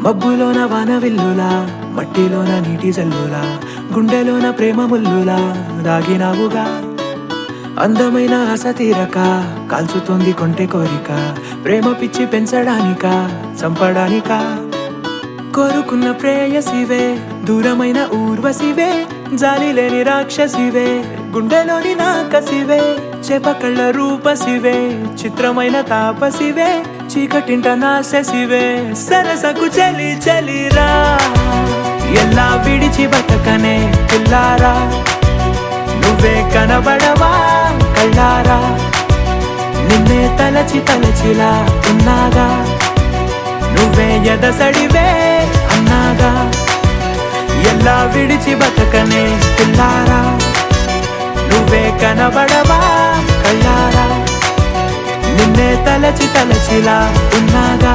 మబ్బులోన వానవిల్లులా మట్టిలోన నీటి జల్లులా గుండెలోన ప్రేమ ముల్లులా దాగినావుగా అందమైన ఆశ తీరక కాల్చుతోంది కొంటె కోరిక ప్రేమ పిచ్చి పెంచడానిక చంపడానిక కోరుకున్న ప్రేయసివే దూరమైన ఊర్వశివే జాలి లేని రాక్షసివే గుండెలోని నాకసివే చేపకళ్ళ రూపసివే చిత్రమైన తాపసివే చీకటింట నాశసివే సరసకు చలి చలిరా ఎలా విడిచి బతకనే పిల్లారా నువ్వే కనబడవా కళ్ళారా నిన్నే తలచి తలచిలా ఉన్నాగా నువ్వే ఎదసడివే అన్నాగా ఎలా విడిచి బతకనే పిల్లారా నువ్వే కనబడవా కళ్ళారా నిన్నే తలచి తలచిలా ఉన్నాగా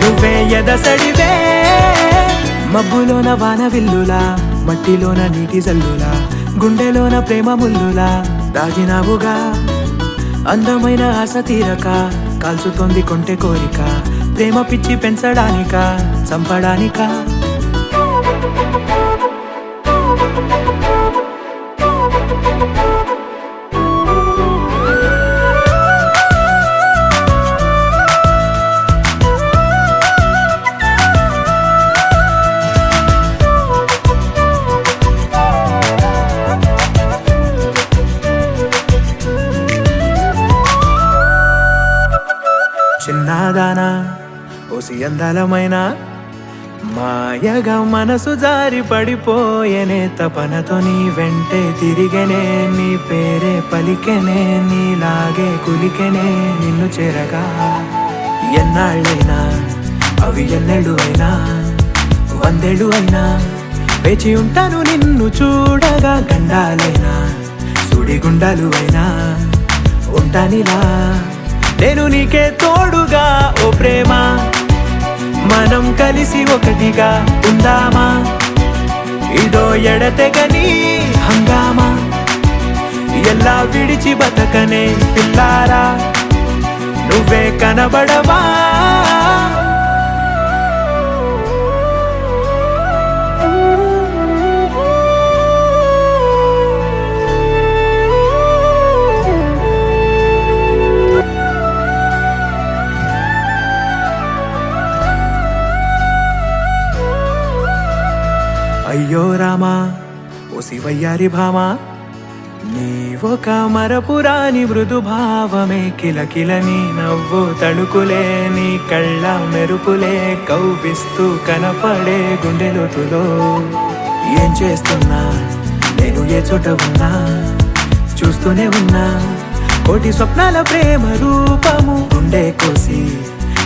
నువ్వే ఎదసడివే మబ్బులోన వానవిల్లులా మట్టిలోన నీటి జల్లులా గుండెలోన ప్రేమ ముల్లులా దాగినావుగా అందమైన ఆశ తీరక కాల్చుతోంది కొంటె కోరిక ప్రేమ పిచ్చి పెంచడానిక చంపడానిక చిన్నదానా ఓసి అందలమైన మాయగా మనసు జారి పడిపోయేనే తపనతో నీ వెంటే తిరిగేనే నీ పేరే పలికెనే నీలాగే కులికెనే నిన్ను చేరగా ఎన్నాళ్ళైనా అవి ఎన్నెళ్ళు అయినా వందేళ్ళు అయినా వేచి ఉంటాను నిన్ను చూడగా గండాలైనా సుడిగుండాలు అయినా ఉంటానిలా నేను నీకే తోడుగా ఓ ప్రేమ మనం కలిసి ఒకటిగా ఉందామా ఇదో ఎడతెగని హంగామా ఎలా విడిచి బతకనే పిల్లారా నువ్వే కనబడవా అయ్యో రామా ఓ శివయ్యారి భామా నీ ఒక మరపురాని మృదు భావమే కిలకిలని నవ్వు తడుకులే నీ కళ్ళ మెరుపులే కవ్విస్తూ కనపడే గుండెలోతులో ఏం చేస్తున్నా నేను ఏ చోట ఉన్నా చూస్తూనే ఉన్నా కోటి స్వప్నాల ప్రేమ రూపము గుండె కోసి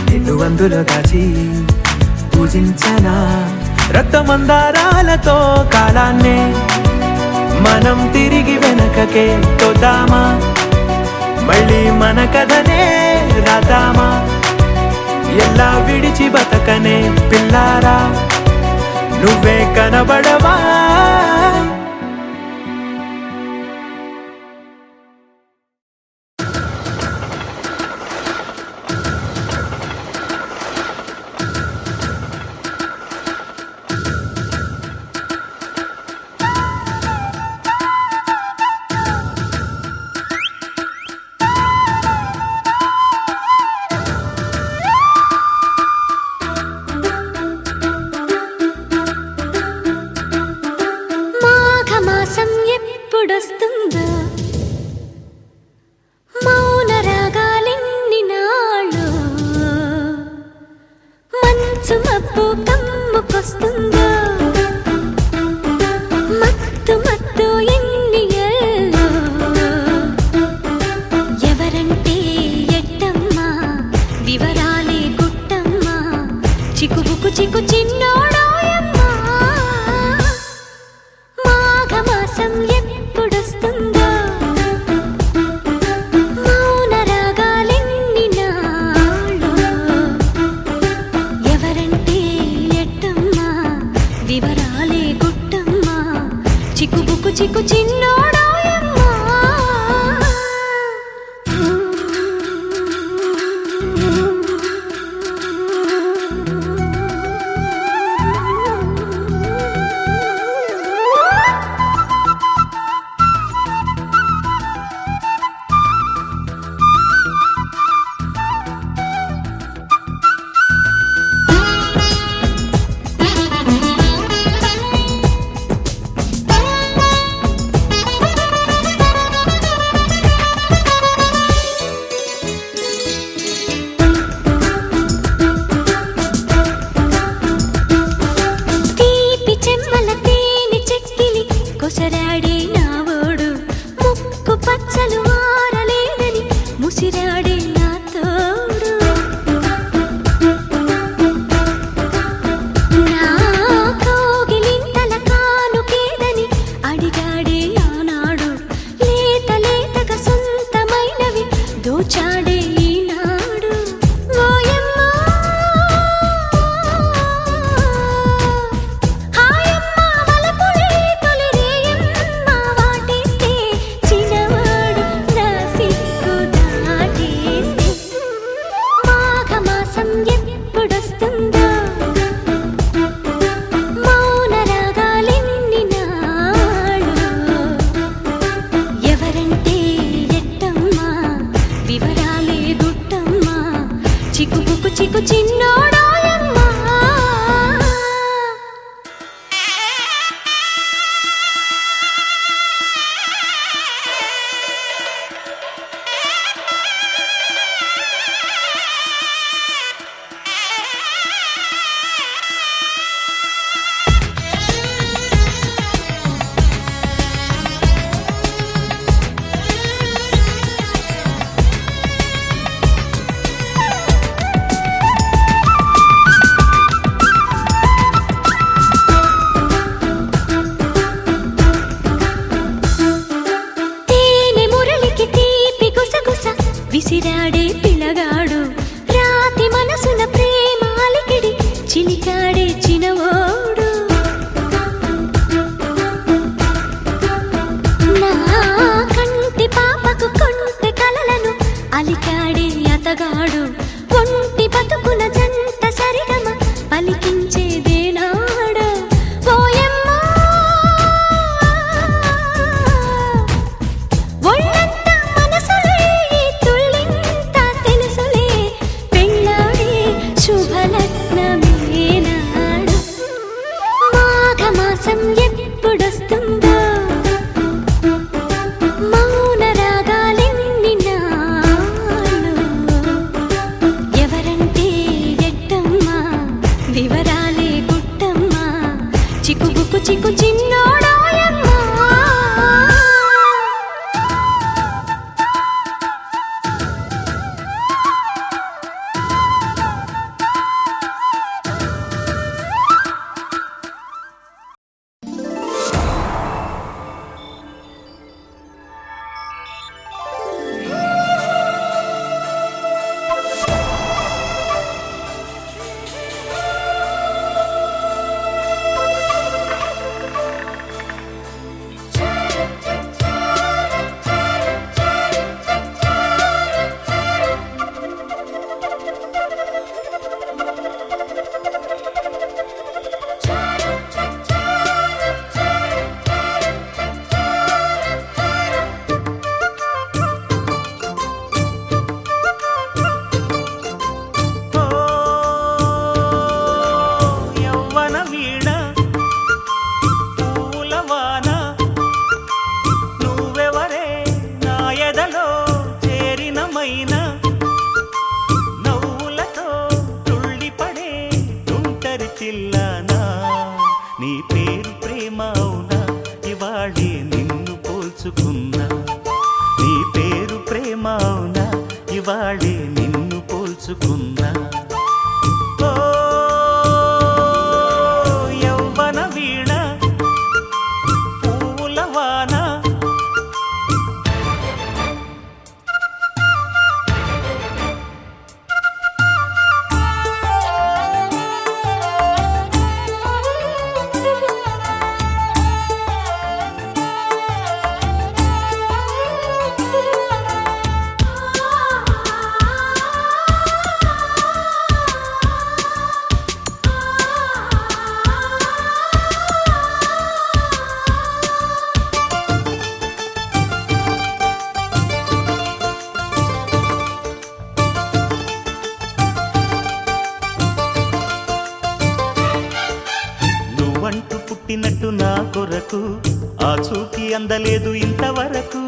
నిన్ను అందులో దాచి పూజించనా రక్తమందారాలతో కాలాన్నే మనం తిరిగి వెనకకే తోద్దామా మళ్ళీ మన కథనే రాద్దామా ఎలా విడిచి బతకనే పిల్లారా నువ్వే కనబడవా ఎప్పుడొస్తుందో మౌన రాగాలెన్ని నాళ్ళు మంచు మబ్బు కమ్ముకొస్తుందో మత్తు మత్తు ఎన్ని ఏళ్ళు ఎవరంటే ఎట్టమ్మా వివరాలే గుట్టమ్మా చిక్కుబుకు చిక్కు చిన్నోడాయమ్మా మాఘమాసం ఎప్పుడొస్తుందో మౌన రాగాలెన్ని నాళ్ళు ఎవరంటే ఎట్టమ్మా వివరాలే గుట్టమ్మా చిక్కుబుకు చిక్కు చిన్నోడాయమ్మా చిన్నోడాయమ్మా. విసిరాడే పిల్లగాడు రాతి మనసున ప్రేమ అలికిడి చిలికాడే చినవోడు. నా కంటి పాపకు కొంటె కలలను అలికాడే అతగాడు. ఒంటి బతుకుల జంట సరిగమ పలికించేదేనాడు. పోయమ్మా ఎప్పుడొస్తుందో మౌన రాగాలెన్ని నాలో. ఎవరంటే ఎట్టమ్మా వివరాలే గుట్టమ్మా చిక్కుబుకు చిక్కు చిన్నోడాయమ్మా. నీ పేరు ప్రేమ అవునా ఇవాళే నిన్ను పోల్చుకున్నా. నీ పేరు ప్రేమ అవునా ఇవాళే నిన్ను పోల్చుకున్నా. ఓ యవ్వన వీణ పూలవాన నువ్వంటూ పుట్టినట్టు నా కొరకు ఆ చూకి అందలేదు ఇంతవరకు.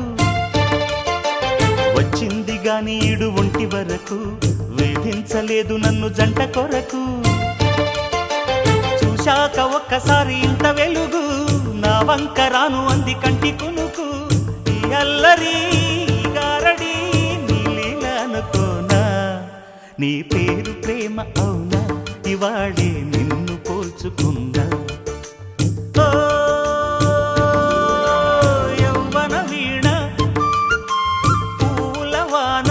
వచ్చింది గాని ఈడు ఒంటి వరకు వేధించలేదు నన్ను జంట కొరకు. చూశాక ఒక్కసారి ఇంత వెలుగు నా వంక రాను అంది కంటి కునుకు. ఈ అల్లరి గారడి నీలీల అనుకోనా. నీ పేరు ప్రేమ అవునా ఇవాళే నిన్ను పోల్చుకున్నా. యవ్వన వీణ పూలవాన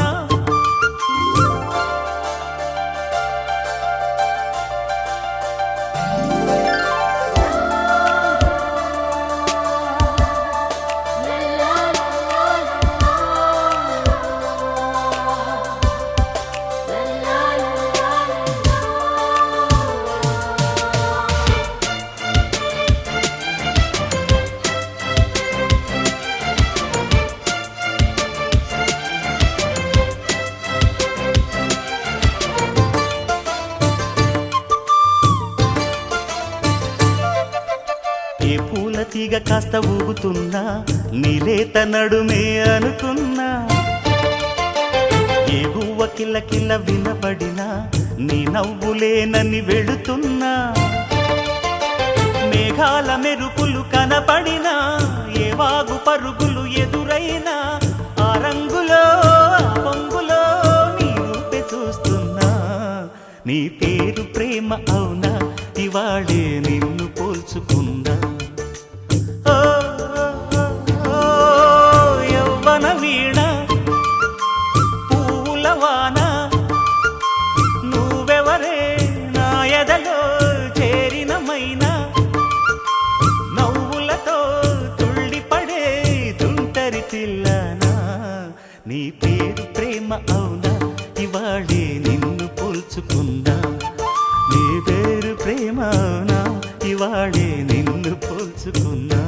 తీగ కాస్త ఊగుతున్నా నీలేత నడుమే అనుకున్నా ఏ గువ్వ కిల్ల కిల్ల వినబడినా నీ నవ్వులేనని వెళుతున్నా మేఘాల మెరుపులు కనపడినా ఏ వాగు పరుగులు ఎదురైనా ఆ రంగులో ఆ పొంగులో నీ రూపే చూస్తున్నా నీ పేరు ప్రేమ అవునా ఇవాళే నిన్ను పోల్చుకున్నా ఓ యవ్వన వీణ పూల వాన నువ్వెవరే నా ఎదలో చేరిన మైనా నవ్వులతో తుళ్ళిపడే తుంటరి పిల్లనా నీ పేరు ప్రేమ అవునా ఇవాళే నిన్ను పోల్చుకున్నా నీ పేరు ప్రేమ అవునా ఇవాళే నిన్ను పోల్చుకున్నా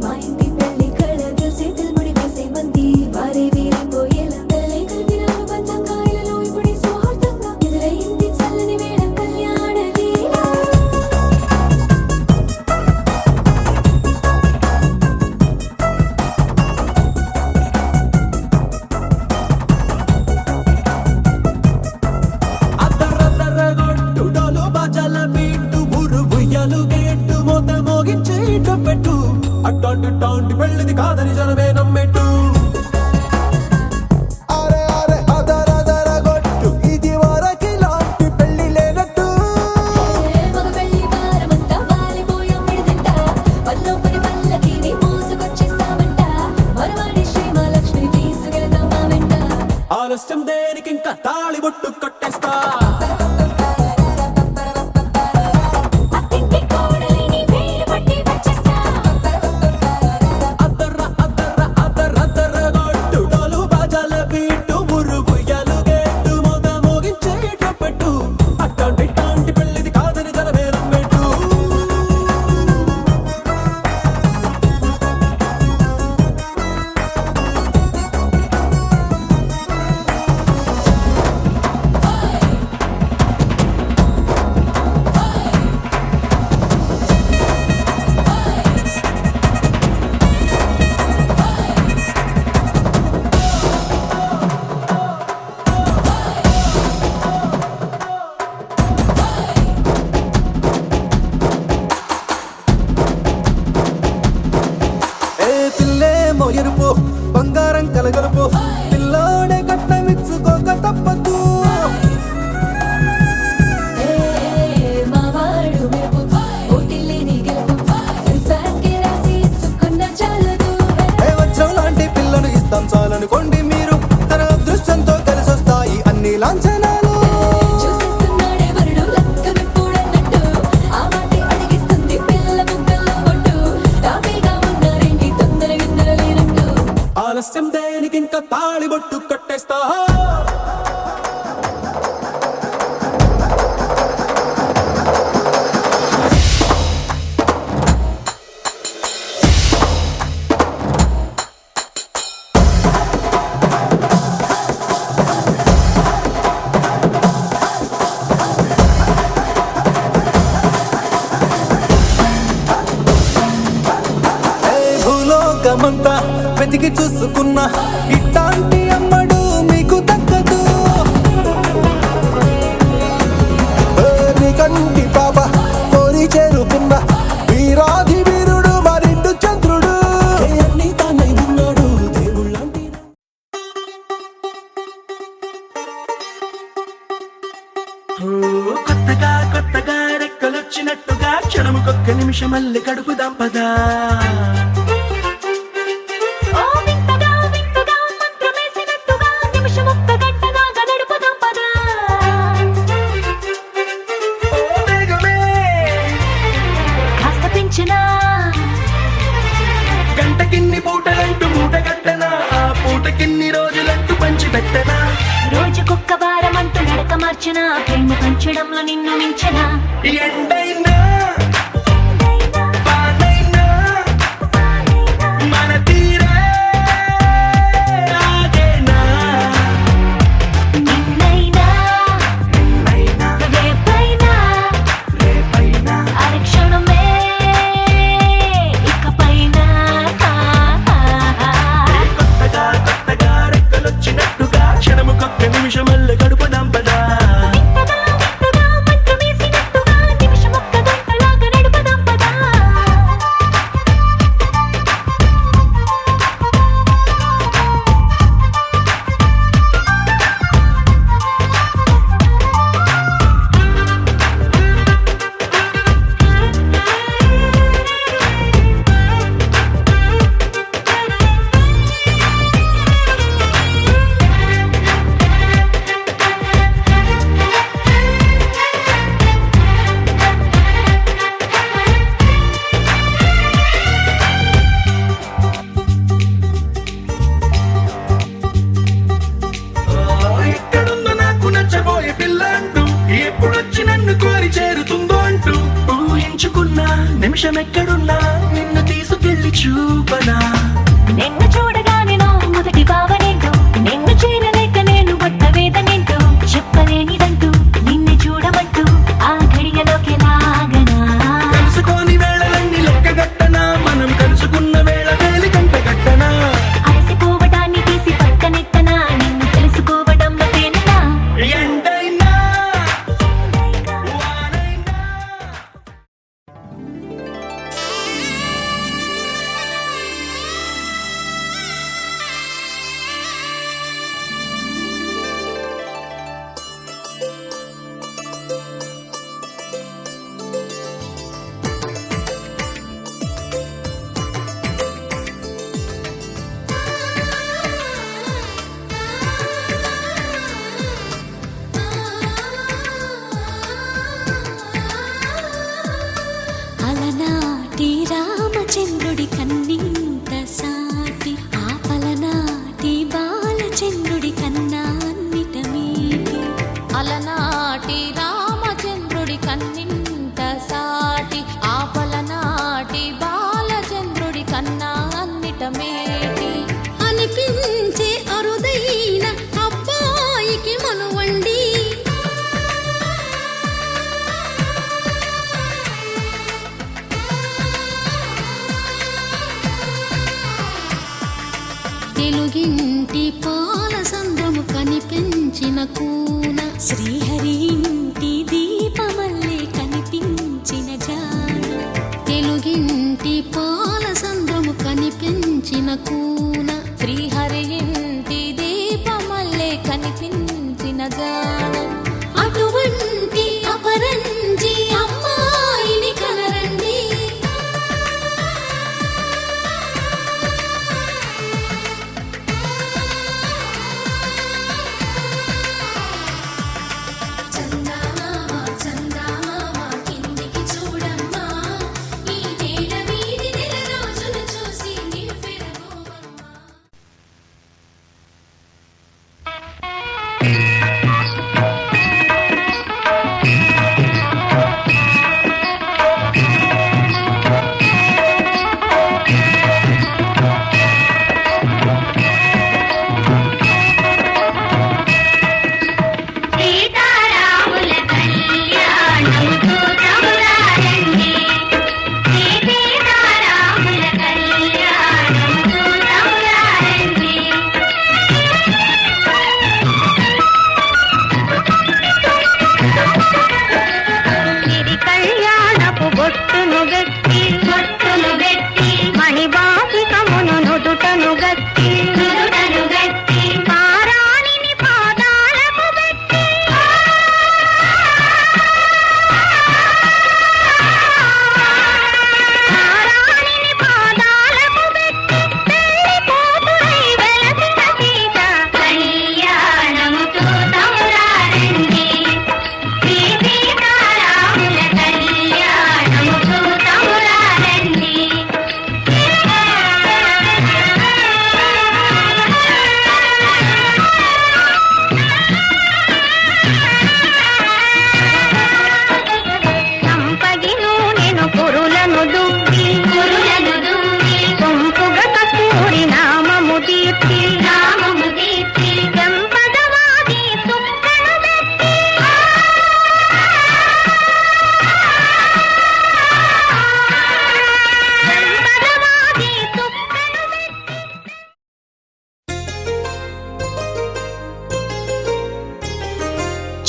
మా ఇంటి పెళ్లి కళ చేతులు ముడి వేసే మంది వారే వీరిపోయేలా తలలే కలిపినారు పంచంగాయలలో ఇప్పుడే సౌహార్దంగా ఎదురయింది చల్లని వేళ కళ్యాణ లీల అద్దరద్దరగొట్టు డోలు బాజాల బీటు ఊరు ఉయ్యాలు గేట్టు మోత మోగించే పెట్టు అట్టాంటి టాంటి పెళ్ళిది కాదని జనమే నమ్మెట్టు అరే అరే అదరదరగొట్టు ఇది వరకి లాంటి పెళ్లి లేనట్టు మగ పెళ్లి వారమంతా వాలిపోయాం విడిదింట పల్లోపరి పల్లకిని మోసుకొచ్చేస్తామంట మరవాడి శ్రీమహాలక్ష్మిని తీసుకెళ్తాం మా వెంట ఆలస్యం దేనికి ఇంకా తాళి బొట్టు కట్టేస్తా అత్తింటి కోడలిని వేలు పట్టి వచ్చేస్తా అద్దరద్దరగొట్టు డోలు బాజాల బీటు ఊరు ఉయ్యాలు గేట్టు మోత మోగించే పెట్టు అట్టాంటి టాంటి పెళ్ళిది కాదని జనమే నమ్మెట్టు ఏ పిల్లేమో ఎరుపు బంగారం కలగలుపు పిల్లోడే కట్నమిచ్చుకోక తప్పదు మా వాడు మెరుపు ఓటిల్లేని గెలుపు సెన్సార్కి రాసి ఇచ్చుకున్న చాలదు ఏ వజ్రం లాంటి పిల్లను ఇస్తాం చాలనుకోండి మీరు తన అదృష్టంతో కలిసొస్తాయి అన్ని లాంఛనాలు చూసేస్తున్నాడే వరుడు లక్క విప్పుడన్నట్టు ఆ మాటే అడిగిస్తుంది పిల్ల ముగ్గల్లో ఒట్టు టాపీగా ఉన్నారేంటి తొందర గిందర లేనట్టు ఆలస్యం దేనికి ఇంకా తాళి బొట్టు కట్టేస్తా భూలోకమంతా వెతికి చూసుకున్నా ఇట్లాంటి అమ్మడు మీకు దక్కదు నీ కంటి పాప కోరి చేరుకున్న వీరాధి వీరుడు మరిండు చంద్రుడు అన్ని తానై ఉన్నాడు దేవుళ్ళంటి కొత్తగా కొత్తగా రెక్కలొచ్చినట్టుగా క్షణముకొక్క నిమిషం మళ్ళీ గడుపుదాం పదా ఓ వింతగా వింతగా మంత్రమేసినట్టుగా నిమిషం ఒక్క గంట దాకా నడుపు మార్చనా ప్రేమ పంచడంలో నిన్ను మించనా ఎండైనా వానైనా మన తీరే ఆగేనా నిన్నైనా రేపైనా అరక్షణమే ఇకపైన కొత్తగా రెక్కలొచ్చినట్టుగా క్షణము కొత్త నిమిషమల్ల గడుపుదాం పదా వింతగా మంత్రమేసినట్టుగా నిమిషమొక్క గంటలాగా నడుపుదాం పదా ఎక్కడుందో నాకు నచ్చబోయే పిల్ల అంటూ ఎప్పుడొచ్చి నన్ను కోరి చేరుతుందో అంటూ ఊహించుకున్నా నిమిషం ఎక్కడున్నా నిన్ను తీసుకెళ్లి చూపనా నిన్ను చూడగానే నా మొదటి భావనేంటో నిన్ను చేరలేక నేను పడ్డ వేదనేంటో చెప్పలేనిదంటూ నిన్ను చూడమంటూ ఆ ఘడియలోకి లాగనా కలుసుకోని వేళలన్నీ లెక్కగట్టనా మనం కలుసుకున్న వేళ వేలి కంట గట్టనా అలసిపోవటాన్ని తీసి పక్కనెత్తనా నిన్ను తెలుసుకోవడంలో తేలినా ఎండైనా వానైనా అలనాటి రామచంద్రుడి కన్నింత సాటి ఆపలనాటి బాలచంద్రుడి కన్నా అన్నిట మీటి అలనాటి రామచంద్రుడి కన్నింత సాటి ఆపలనాటి బాలచంద్రుడి కన్నా అన్నిట మేటి అనిపించే అరుదైన అబ్బాయికి మనువండి తెలుగింటి పాల సంద్రము కనిపించిన కూన శ్రీహరి ఇంటి దీపమల్లే కనిపించిన జాడ తెలుగింటి పాల సంద్రము కనిపించిన కూన శ్రీహరి ఇంటి దీపమల్లే కనిపించిన జాడ అటువంటి అపరంజి అమ్మాయిని కనరండి చందమామ కిందికి చూడమ్మా ఈ నేల వీడి నెల రోజులు చూసి నివ్వెరపోవమ్మా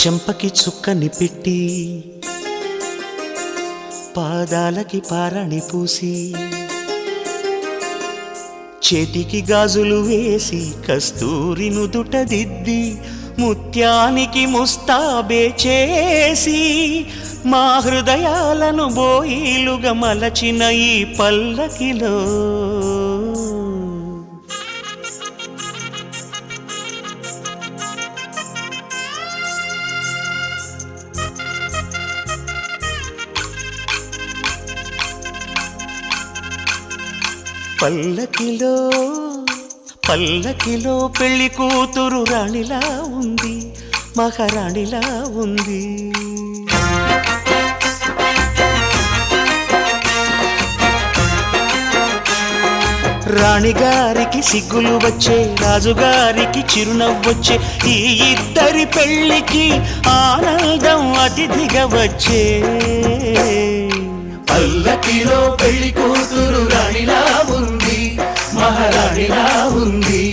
చెంపకి చుక్కని పెట్టి పాదాలకి పారాణి పూసి చేతికి గాజులు వేసి కస్తూరి నుదుట దిద్ది ముత్యానికి ముస్తాబే చేసి మా హృదయాలను బోయిలుగా మలచిన ఈ పల్లకిలో పల్లకిలో పల్లకిలో పెళ్లి కూతురు రాణిలా ఉంది, మహారాణిలా ఉంది. రాణిగారికి సిగ్గులు వచ్చే, రాజుగారికి చిరునవ్వొచ్చే, ఈ ఇద్దరి పెళ్లికి ఆనందం అతిథిగా వచ్చే. పల్లకిలో పెళ్లి కూతురు రాణిలా ఉంది, మహారాణిలా ఉంది.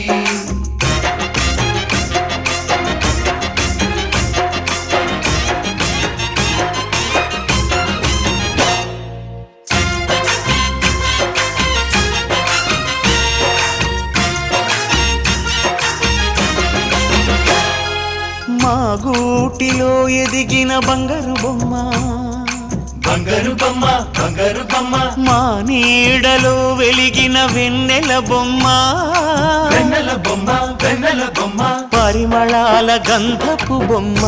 మా గూటిలో ఎదిగిన బంగారు బొమ్మ, బంగారు బొమ్మ, బంగారు బొమ్మ, మా నీడలో వెలిగిన వెన్నెల బొమ్మ, వెన్నెల బొమ్మ, వెన్నెల బొమ్మ, పరిమళాల గంధపు బొమ్మ,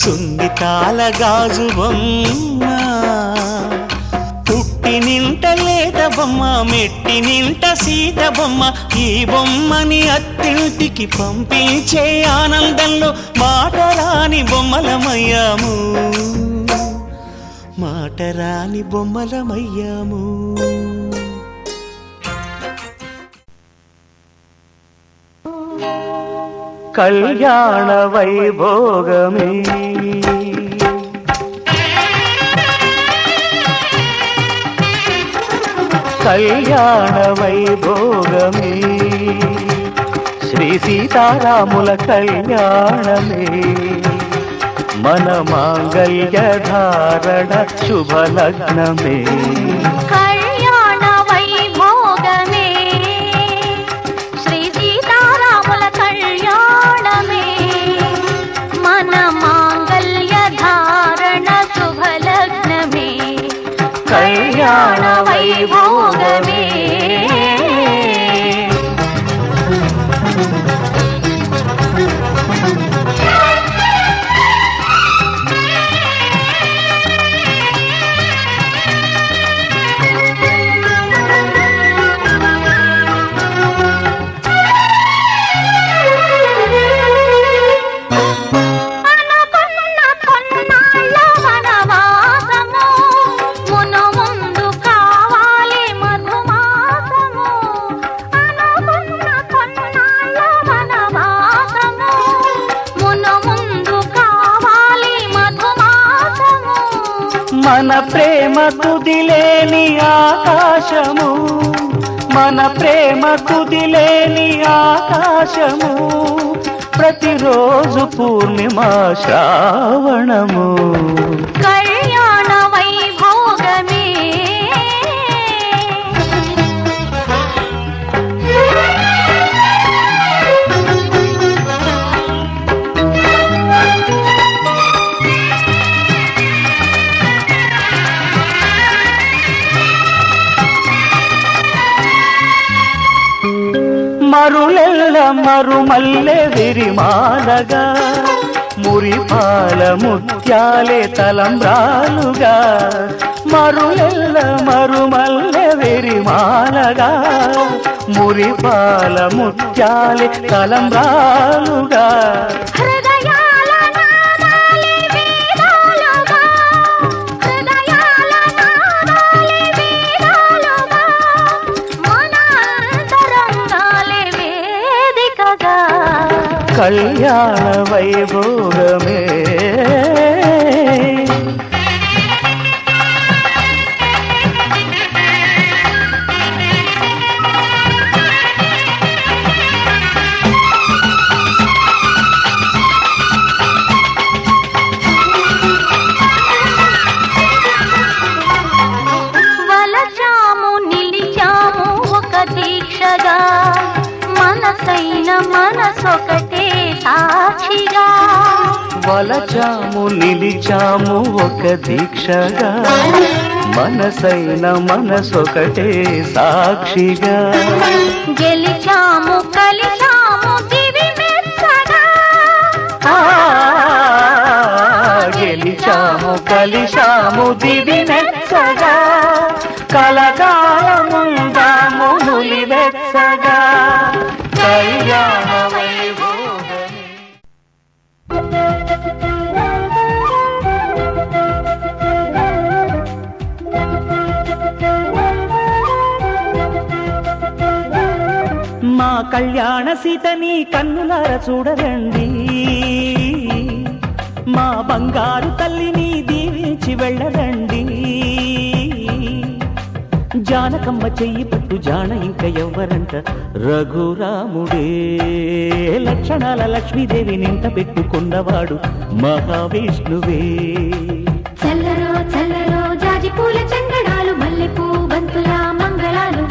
సున్నితాల గాజు బొమ్మ, పుట్టి నింట లేత బొమ్మ, మెట్టి నింట సీత బొమ్మ. ఈ బొమ్మని అత్తింటికి పంపించే ఆనందంలో మాటరాని బొమ్మలమయ్యాము, మాటరాని బొమ్మలమయ్యాము. కళ్యాణ వైభోగమే కళ్యాణ వైభోగమే శ్రీ సీతారాముల కళ్యాణమే మన మాంగళ్య ధారణ శుభలగ్నమే. కళ్యాణ వైభోగమే శ్రీ సీతారాముల కళ్యాణమే మన మాంగళ్య ధారణ శుభలగ్నమే. కళ్యాణ వైభోగమే మన ప్రేమ కుదిలేని ఆకాశము, మన ప్రేమ కుదిలేని ఆకాశము, ప్రతిరోజు పూర్ణిమ శ్రావణము. కళ్యాణ వైభోగమే మరులెల్ల మరుమల్లె విరిమాలగా, మురిపాల ముత్యాలే తలంబ్రాలుగా. మరులెల్ల మరుమల్లె విరిమాలగా, మురిపాల ముత్యాలే తలంబ్రాలుగా. కళ్యాణ వైభోగమే వలచాము నిలిచాము ఒక దీక్షగా, మనసైన మనసొకటే సాక్షిగా. గెలిచాము కలిచాము దివి మెచ్చగా, గెలిచాము కలిశాము దివి మెచ్చగా, కలకాలముందాము నులివెచ్చగా. కళ్యాణ వైభోగమే. మా కళ్యాణ సీతని కన్నులార చూడరండి, మా బంగారు తల్లిని దీవించి వెళ్ళరండి. జానకమ్మ చెయ్యి పట్టు జాన ఇంక ఎవ్వరంట, రఘురాముడే. లక్షణాల లక్ష్మీదేవి నింట పెట్టుకున్నవాడు మహావిష్ణువే. చల్లరో చల్లరో జాజి పూల చంగడాలు, మల్లెపూ బంతుల మంగళాలు.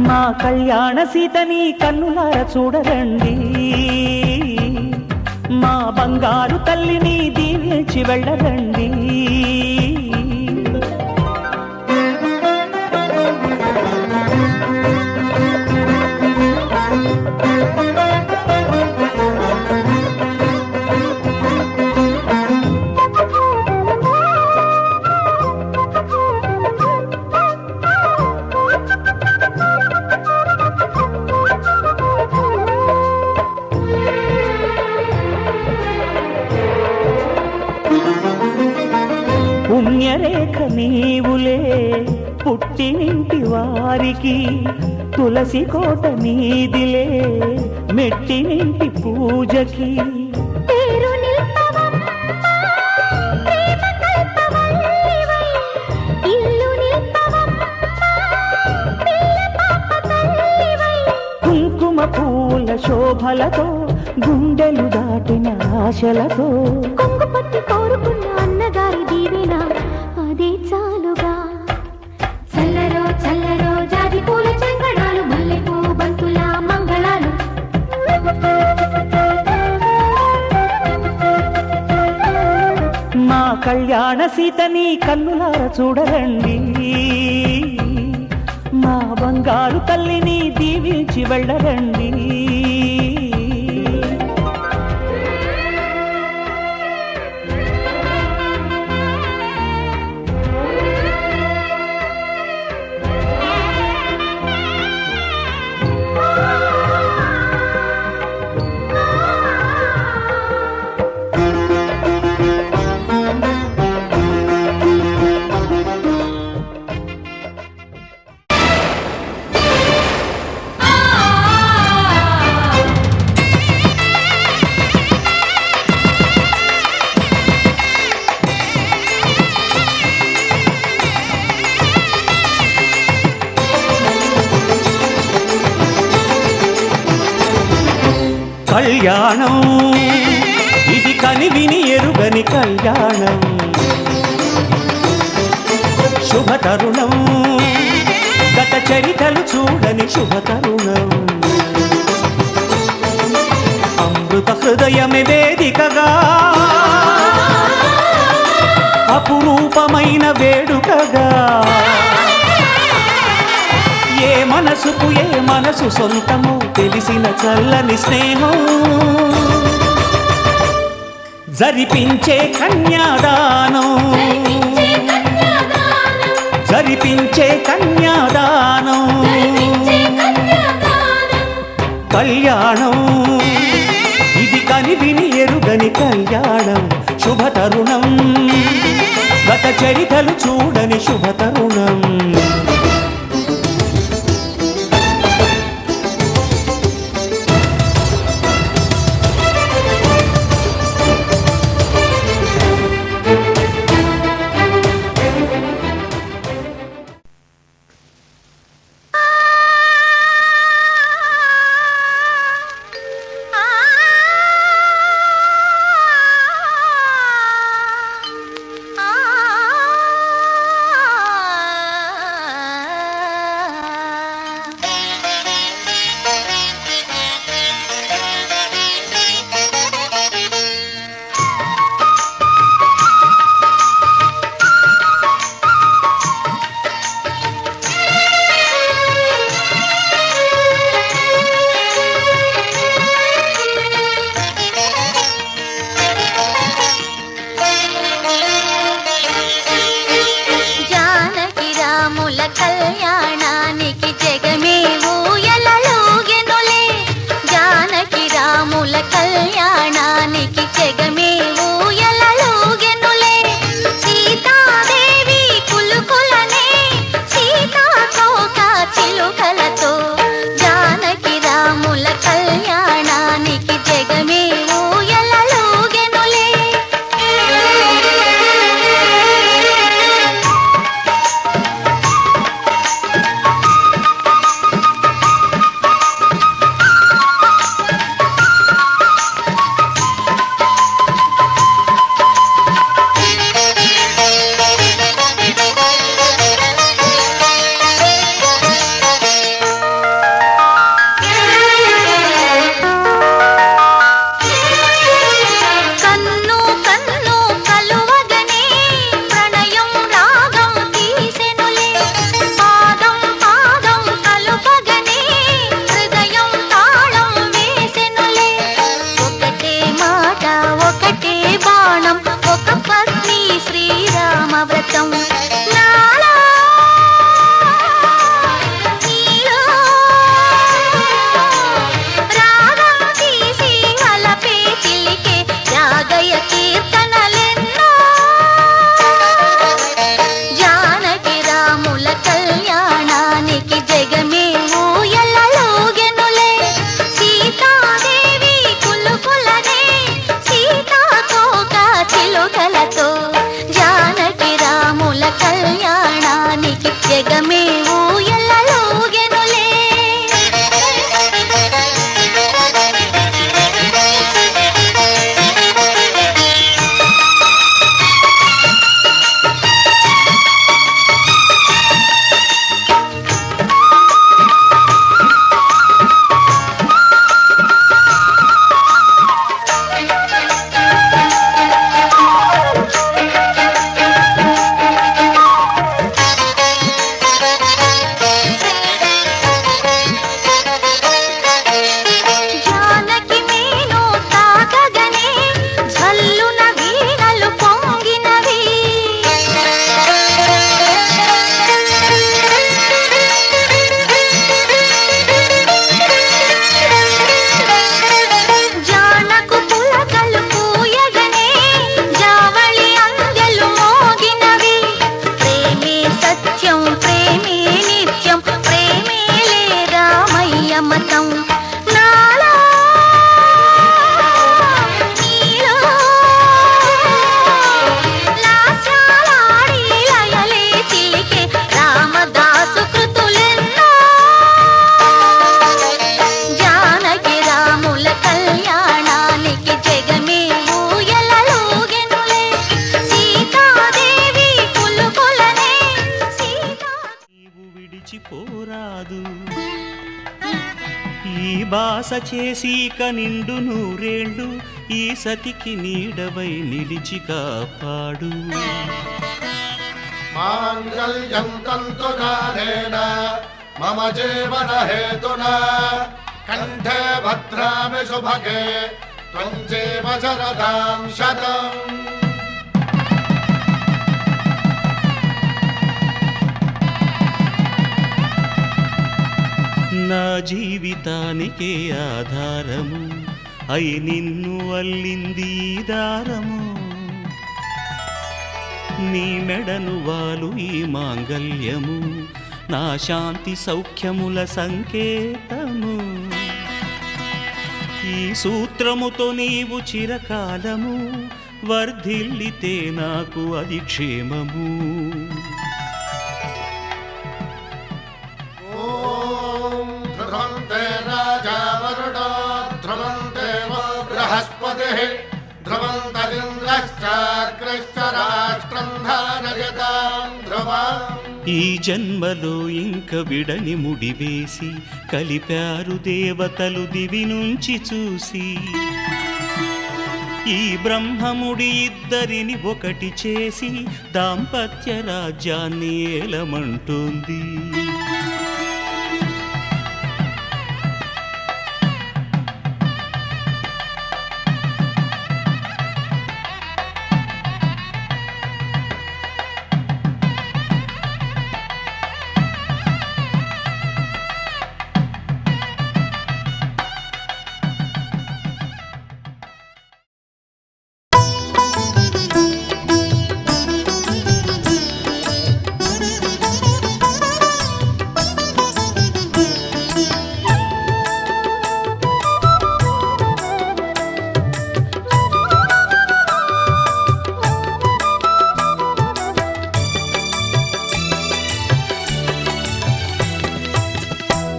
మా కళ్యాణ సీతని కన్నులార చూడరండి, మా బంగారు తల్లిని దీవించి వెళ్ళరండి. పుణ్యరేఖ నీవులే పుట్టినింటి వారికి, తులసి కోట నీదిలే మెట్టినింటి పూజకి. పేరు నిల్పవమ్మ, ప్రేమ కల్పవల్లివై, ఇల్లు నిల్పవమ్మ, పిల్ల పాప తల్లివై. కుంకుమ పూల శోభలతో గుండెలు దాటిన ఆశలతో, కొంగు పట్టి కోరుకున్న అన్నగారి దీవెన అదే చాలుగా. చల్లరో చల్లరో జాజి పూల చంగడాలు, మల్లెపూ బంతుల మంగళాలు. మా కళ్యాణ సీతని కన్నులార చూడరండి, మా బంగారు తల్లిని దీవించి వెళ్ళరండి. కళ్యాణం ఇది కనివిని ఎరుగని కళ్యాణం, శుభతరుణం గత చరితలు చూడని శుభతరుణం. అమృత హృదయమే వేదికగా, అపురూపమైన వేడుకగా. ఏ మనసుకు ఏ మనసు సొంతము తెలిసిన చల్లని స్నేహం, జరిపించే కన్యాదానం, జరిపించే కన్యాదానం. కళ్యాణం ఇది కనివిని ఎరుగని కళ్యాణం, శుభతరుణం గత చరితలు చూడని శుభతరుణం. అమృతం నాలో నీలో రాగం తీసి అలపే చిలికే రాగయ కీర్తనలెన్నో జానకి రాముల కళ్యాణానికి జగమే ఊయలలోగెనులే సీతాదేవి కులుకులనే సీతాకోక చిలుకలతో జానకి రాముల కళ్యాణానికి జగమే ఊయలలోగెనులే జానకి మేను తాకగనే జల్లున వీణలు పొంగినవి జానకు పులకలు పూయగనే జావళి అందెలు మోగినవి ప్రేమే సత్యం ప్రేమే నిత్యం ప్రేమేలే రామయ్య మతం నాలో నీలో లాస్యాలాడి లయలే చిలికే రామదాసు కృతులెన్నో జానకి రాముల కళ్యాణానికి జగమే ఊయలలోగెనులే సీతాదేవి కులుకులనే సీతా నీవు విడిచిపోరాదు ఈ బాస చేసి నిండు నూరేళ్ళు ఈ సతికి నీడవై నిలిచి కాపాడు మాంగళ్యం తంతునానేన మమ జీవన హేతునా కంఠే భద్రామి శుభగే త్వం జీవ శరదాం శతం. నా జీవితానికే ఆధారము అయి నిన్ను అల్లింది ఈ దారము నీ మెడను వాలు ఈ మాంగల్యము నా శాంతి సౌఖ్యముల సంకేతము ఈ సూత్రముతో నీవు చిరకాలము వర్ధిల్లితే నాకు అది క్షేమము ఓం ధ్రువంతే రాజా వరుణో ధ్రువంతే వో బృహస్పతిః ధ్రువంతరింద్రశ్చాగ్రశ్చ రాష్ట్రం ధారయతాం ధ్రువం. ఈ జన్మలో ఇంక విడని ముడివేసి కలిపారు దేవతలు దివి నుంచి చూసి ఈ బ్రహ్మముడి ఇద్దరిని ఒకటి చేసి దాంపత్య రాజ్యాన్ని ఏలమంటోంది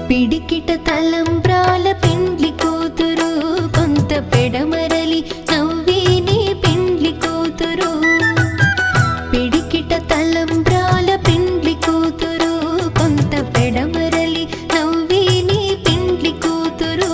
పిడికిట తలంబ్రాల పెండ్లి కూతురు కొంత పెడమరలి నవ్వేనే పెండ్లి కూతురు పిడికిట తలంబ్రాల పెండ్లి కూతురు కొంత పెడమరలి నవ్వేనే పెండ్లి కూతురు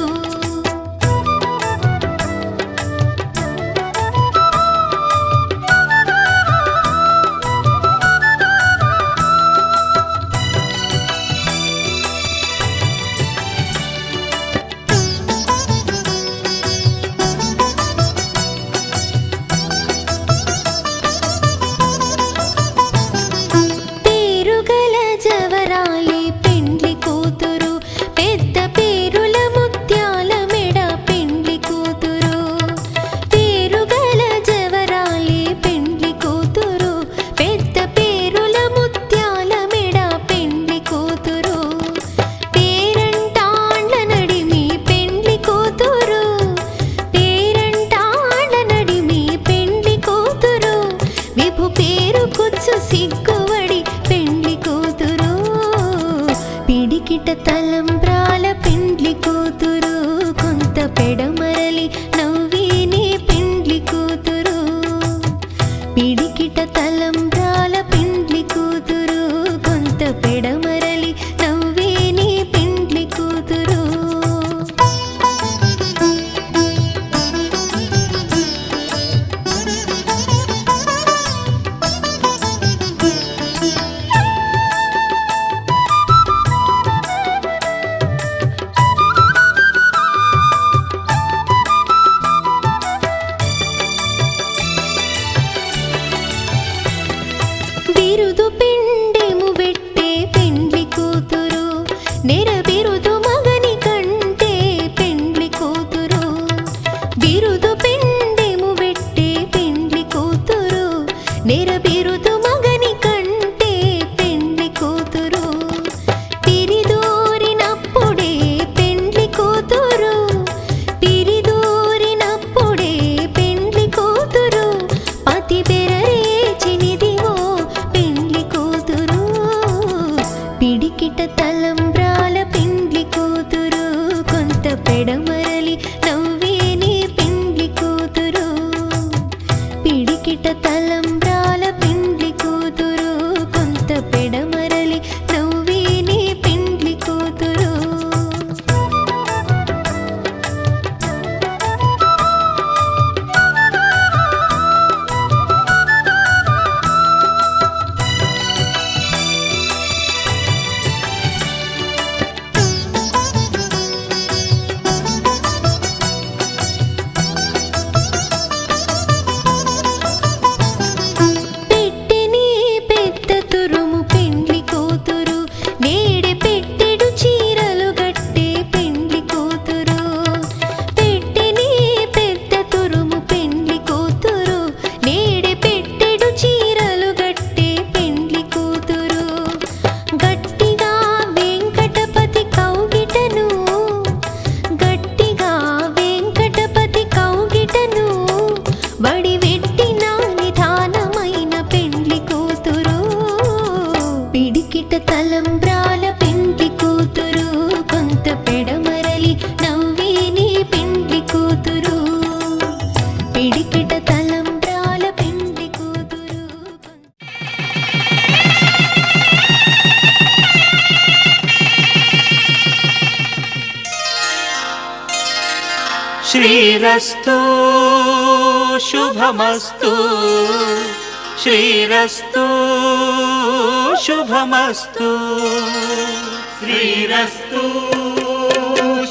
బిరుదు పిండెము వెట్టే పెండ్లి కూతురు నెరబిరుదు మగని కంటే పెండ్లి కూతురు బిరుదు పిండెము వెట్టే పెండ్లి కూతురు నెరబిరుదు మగని కంటే పెండ్లి కూతురు పిరిదూరినప్పుడే పెండ్లి కూతురు పిరిదూరినప్పుడే పెండ్లి కూతురు పతి బెరరేచినిదివో పెండ్లి కూతురు పిడికిట తలంబ్రాల పెండ్లి కూతురు కొంత పెడమరలి నవ్వేని పెండ్లి కూతురు పిడికిట తలంబ్రాల పెండ్లి కూతురు కొంత పెడమరలి నవ్వేని పెండ్లి కూతురు పెట్టెని పెద్ద తురుము పెండ్లి కూతురు నేడే పెట్టెడు చీరలు గట్టే పెండ్లి కూతురు పెట్టెని పెద్ద తురుము పెండ్లి కూతురు నేడే పెట్టెడు చీరలు గట్టే పెండ్లి కూతురు గట్టిగా వెంకటపతి కౌగిటను గట్టిగా వెంకటపతి కౌగిటను వడివెట్టిన నిధానమైన పెండ్లి కూతురు పిడికిట తలంబ్రాల పెండ్లి కూతురు కొంత పెడమరలి నవ్వేని పెండ్లి కూతురు పిడికిట తలంబ్రాల పెండ్లి కూతురు శ్రీరస్తు శుభమస్తు శ్రీరస్తు శుభమస్తు శ్రీరస్తు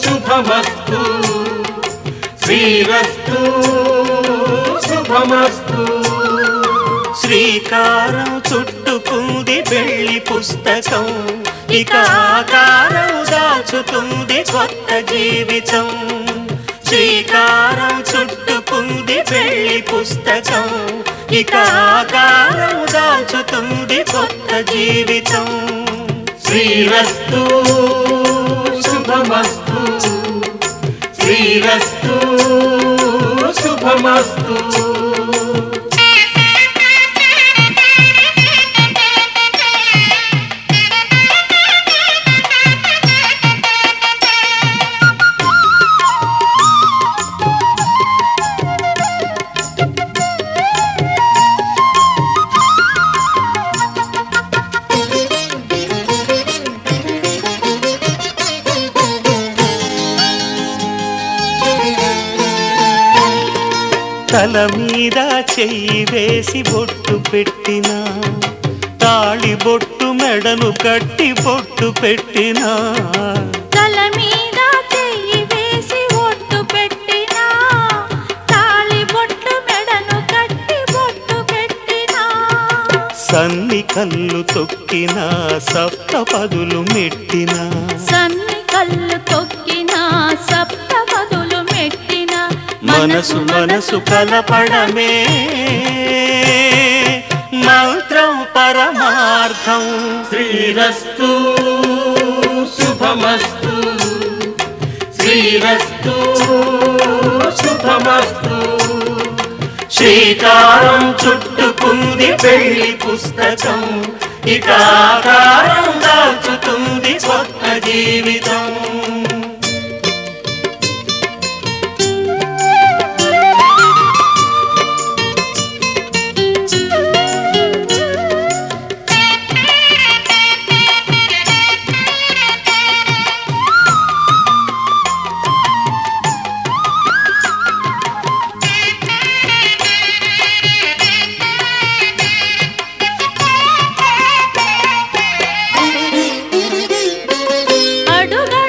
శుభమస్తు శ్రీరస్తు శుభమస్తు శ్రీకారం చుట్టుకుంది పెళ్లి పుస్తకం ఇక ఆకారం దాచుతుంది కొత్త జీవితం శ్రీకారం చుట్టుకుంది పెళ్లి పుస్తకం ఇక ఆకారం దాచుతుంది కొత్త జీవితం శ్రీరస్తు శుభమస్తు శ్రీరస్తు శుభమస్తు తల మీద చెయ్యి వేసి బొట్టు పెట్టిన తాళి బొట్టు మెడను కట్టి బొట్టు పెట్టిన తల మీద చెయ్యి వేసి ఒట్టు పెట్టినా తాళి బొట్టు మెడను కట్టి బొట్టు పెట్టినా సన్ని కళ్ళు తొక్కిన సప్త పదులు మెట్టిన సన్ని కళ్ళు తొక్కినా సప్త పదులు మెట్టినా మనసు మనసు కలపడమే మంత్రం పరమార్థం శ్రీరస్తు శుభమస్తు శ్రీరస్తు శుభమస్తు శ్రీకారం చుట్టుకుంది పెళ్లి పుస్తకం ఇక ఆకారం దాచుతుంది కొత్త జీవితం అడుగ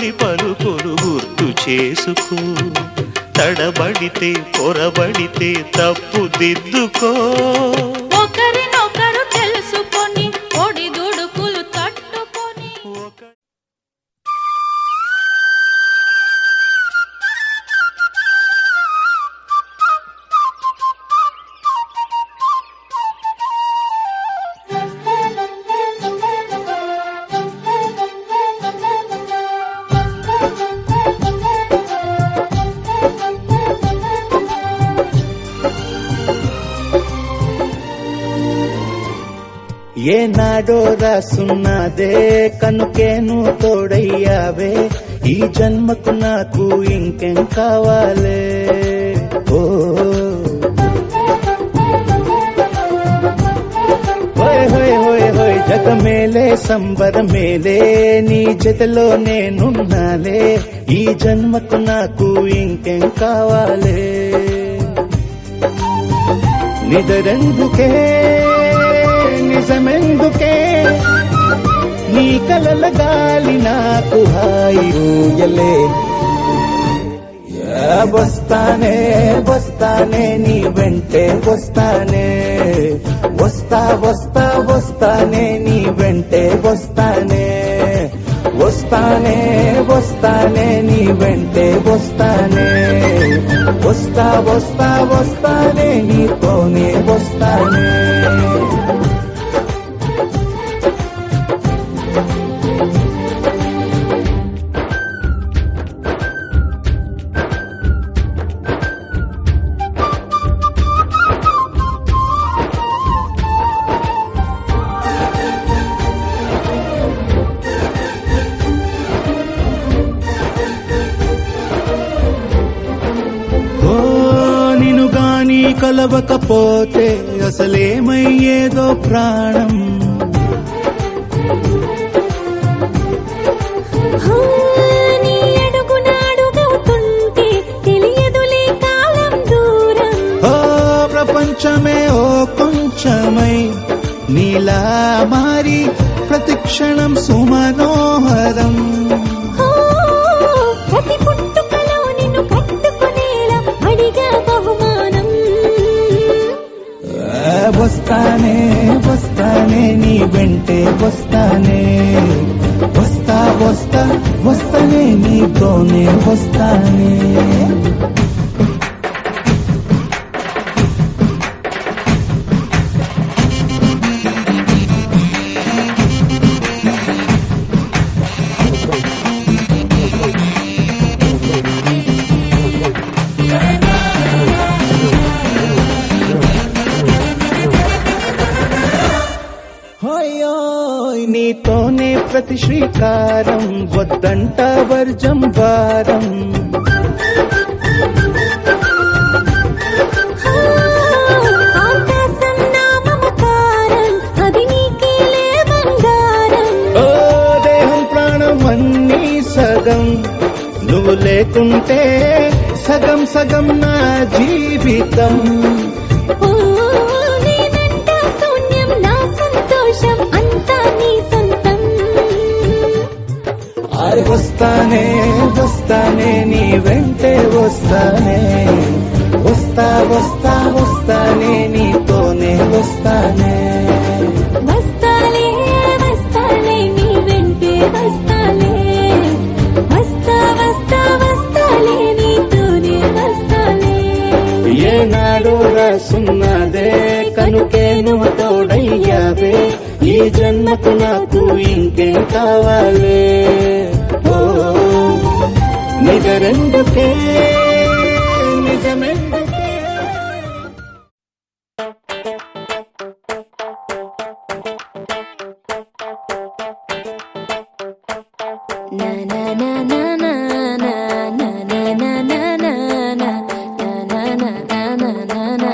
తొలి పలుకులు గుర్తు చేసుకో, తడబడితే పొరబడితే తప్పు దిద్దుకో. ఒకరినొకరు తెలుసుకొని ఒడిదుడుకులు తట్టుకొని ఏనాడో రాసున్నదే కనుకేను తోడయ్యావే, ఈ జన్మకు నాకు ఇంకేం కావాలే. ఓ హోయ్ హోయ్ హోయ్ హోయ్ జగమేలే సంబరమేలే, నీ జతలో నేనున్నాలే, ఈ జన్మకు నాకు ఇంకేం కావాలే. నిదరెందుకే నిజమెందుకే, నీ కలల గాలి నాకు హాయి ఊయలే. వస్తానే వస్తానే నీ వెంటే వస్తానే, వస్తా వస్తా వస్తానే నీ వెంటే వస్తానే, వస్తానే వస్తానే నీ వెంటే వస్తానే, వస్తా వస్తా వస్తానే నీతోనే వస్తానే. కలవకపోతే అసలేమయ్యేదో ప్రాణం, నీ అడుగునాడుగవుతుంటే తెలియదులే కాలం దూరం. ఓ ప్రపంచమే ఓ కొంచెమై నీలా మారి ప్రతిక్షణం సుమనోహరం. ప్రతి పుట్టుకలో నిన్ను కట్టుకునేలా అడిగా బహుమానం. వస్తానే వస్తానే నీ వెంటే వస్తానే, వస్తా వస్తా వస్తానే నీతోనే వస్తానే. నీతోనే ప్రతి శ్రీకారం, వద్దంట వర్జం వారం. ఆకాశం నా మమకారం, అది నీకేలే బంగారం. ఓ దేహం ప్రాణం అన్నీ సగం, నువ్వు లేకుంటే సగం సగం నా జీవితం. నేనంట శూన్యం నా సంతోషం, అంతా నీ సొంతం. వస్తానే వస్తానే నీ వెంటే వస్తానే, వస్తా వస్తా వస్తానే నీతోనే వస్తానే. వస్తాలే వస్తాలే నీ వెంటే వస్తాలే, వస్తా వస్తా వస్తాలే నీతోనే వస్తాలే. ఏనాడు రాసున్నదే కనుకేను తోడయ్యావే, ఈ జన్మకు నాకు ఇంకేం కావాలే. ఓ నిజరెందుకే నిజమెందుకే. నా నా నా నా నా నా నా నా నా నా నా నా నా నా నా నా.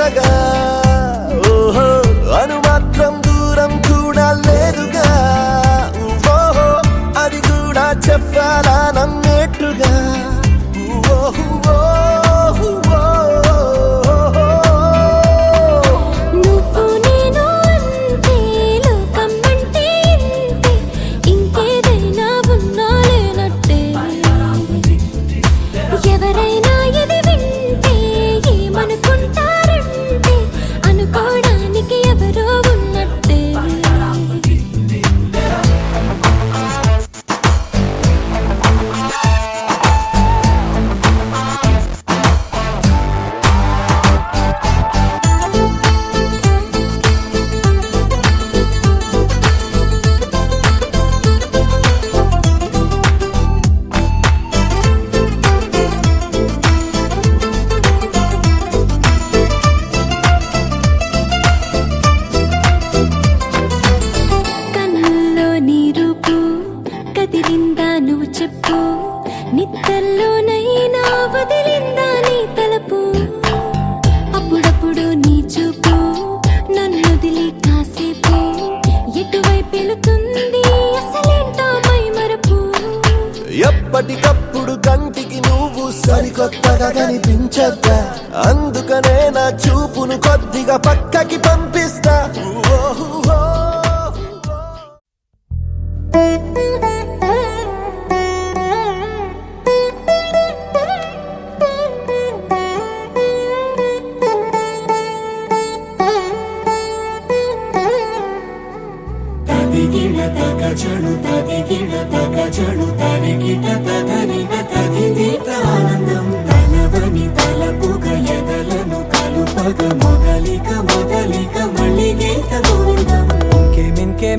జతగా ఓహో అనుమాత్రం దూరం కూడా లేదుగా ఓహో అది కూడా చెప్పాలా నమ్మేట్టుగా నువ్వు నేను అంతే లోకం అంటే ఇంతే ఇంకేదైనా ఉన్నా లేనట్టే ఎవరైనా ఇది వింటే ఏమనుకుంటారంటే అనుకోవడానికి ఎవరో ఉన్నట్టే కన్నుల్లో నీ రూపు కదిలిందా నువ్వు చెప్పు నిత్తల్లోనైనా వదిలిందా నీ తలపు అప్పుడప్పుడు నీ చూపు నన్నొదిలి కాసేపు ఎటువైపు వెళుతుంది అసలేంటో మైమరపు ఎప్పటికప్పుడు కంటికి నువ్వు సరికొత్తగా కనిపించద్దా అందుకనే నా చూపును కొద్దిగా పక్కకి పంపిస్తా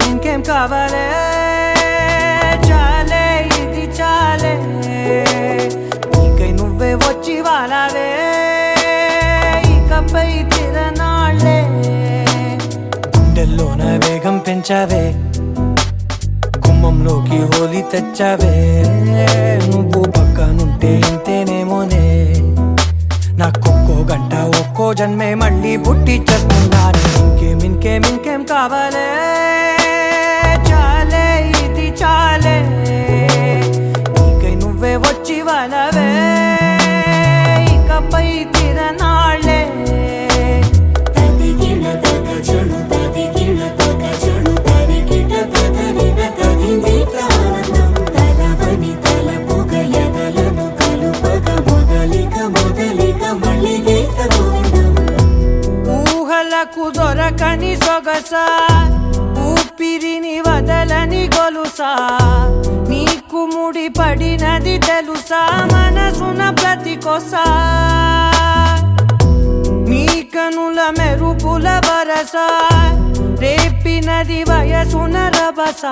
ఇంకేం కావాలే చాలే ఇది చాలే నీకై నువ్వే వచ్చి వాలావే ఇకపై తిరనాళ్ళే గుండెల్లోన వేగం పెంచావే గుమ్మంలోకి హోలీ తెచ్చావే నువ్వు పక్కనుంటే ఇంతేనేమోనే నాకొక్కో గంట ఒక్కో జన్మే మళ్ళీ పుట్టి చేస్తున్నాను ఇంకేం కావాలే చాలే ఇది చాలే నీకై నువ్వే వచ్చి వాలవే ఇకపై తిరనాళ్ళే ఊహలకు దొరకని సొగసా ఊపిరిని వదలని గొలుసా నీకు ముడి పడినది తెలుసా మనసున ప్రతి కొసా నీ కనుల మెరుపుల వరస రేపినది వయసున రభస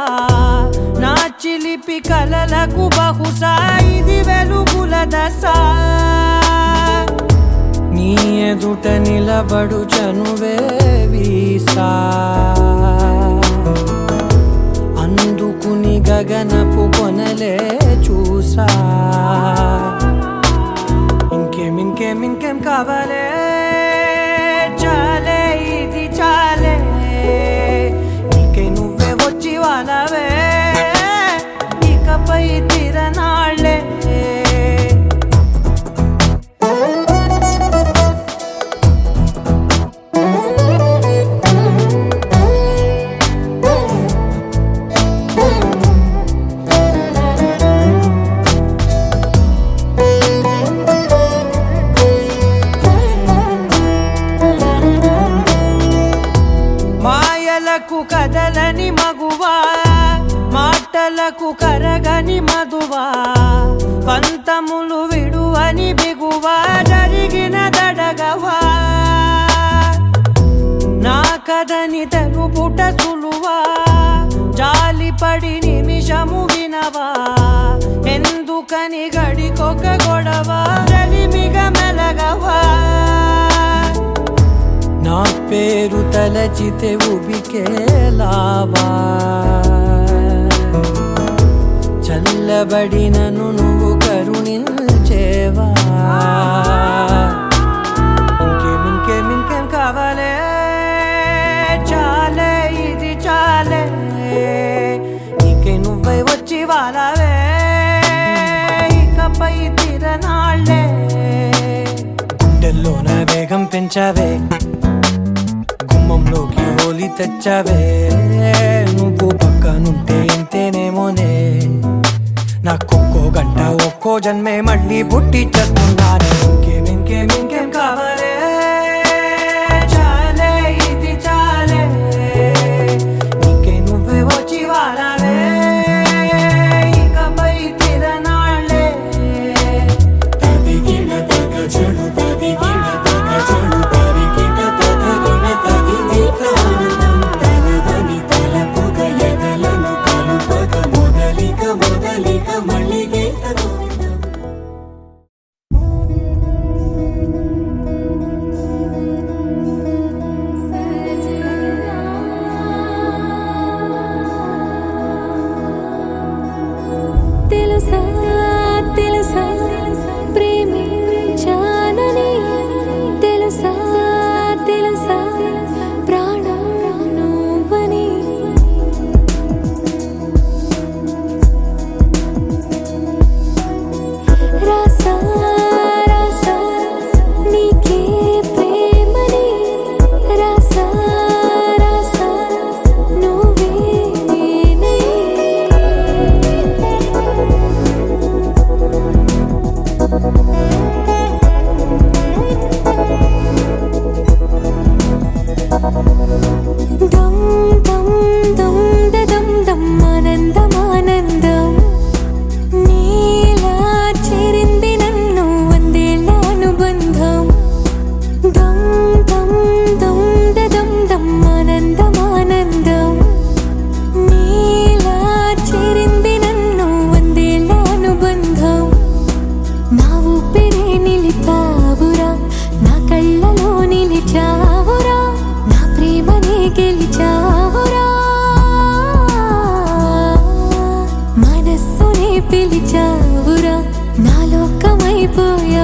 నా చిలిపి కలలకు బహుశా ఇది వెలుగుల దశ నీ ఎదుట నిలబడు చనువే వీసా అందుకుని గగనపు కొనలే చూసా ఇంకేం కావాలే చాలే ఇది చాలే నీకై నువ్వే వచ్చి వాలవే ఇకపై తిరనాళ్ళే మాయలకు కదలని మగువా మాటలకు కరగని మధువా పంతములు విడువని బిగువా జరిగిన దడగవా నా కథని తెలుపుట సులువా జాలిపడి నిమిషము వినవా ఎందుకని గడికొక గొడవ రలిమిగ మెలగవా నా పేరు తలచితే ఉబికేలావా చల్లబడినను నువ్వు కరుణించేవా ఇంకేం వాలవే ఇకపై తిరనాళ్ళే గుండెల్లోన వేగం పెంచావే గుమ్మంలోకి హోలీ తెచ్చావే నువ్వు పక్కనుంటే ఇంతేనేమోనే నాకొక్కో గంట ఒక్కో జన్మే మళ్ళీ పుట్టి చేస్తున్నానే ఇంకేం కావాలే చాలే ఇది చాలే నీకే నువ్వే వచ్చి వాడాలే ఇకపై తిరనాళ్ళే తదిగిన తగ చెడు తదిగిన తగ చెడు తరిగిన తగగిన తగిని ప్రాణం తలవని తలపుగ ఎదలను కలుపగ మొదలిక మళ్ళీ గీత గోవిందం తెలుసా తెలుసా ప్రేమించానని తెలుసా తెలుసా ప్రాణం నువ్వని రాసా రాసా నీకే ప్రేమని రాసా రాసా నువ్వే నేనై దమ్ దమ్ దమ్ దమ్ దమ్ ఆనందం ఆనందం నీలా చేరింది నన్ను వందేళ్ళ అనుబంధం దమ్ దమ్ దమ్ దమ్ దమ్ ఆనందం ఆనందం నీలా చేరింది నన్ను వందేళ్ళ అనుబంధం నా ఊపిరే నిలిపావురా నా కళ్ళలో నిలిచావురా నా ప్రేమనే గెలిచావురా మనస్సునే పిలిచావురా నా లోకమైపోయా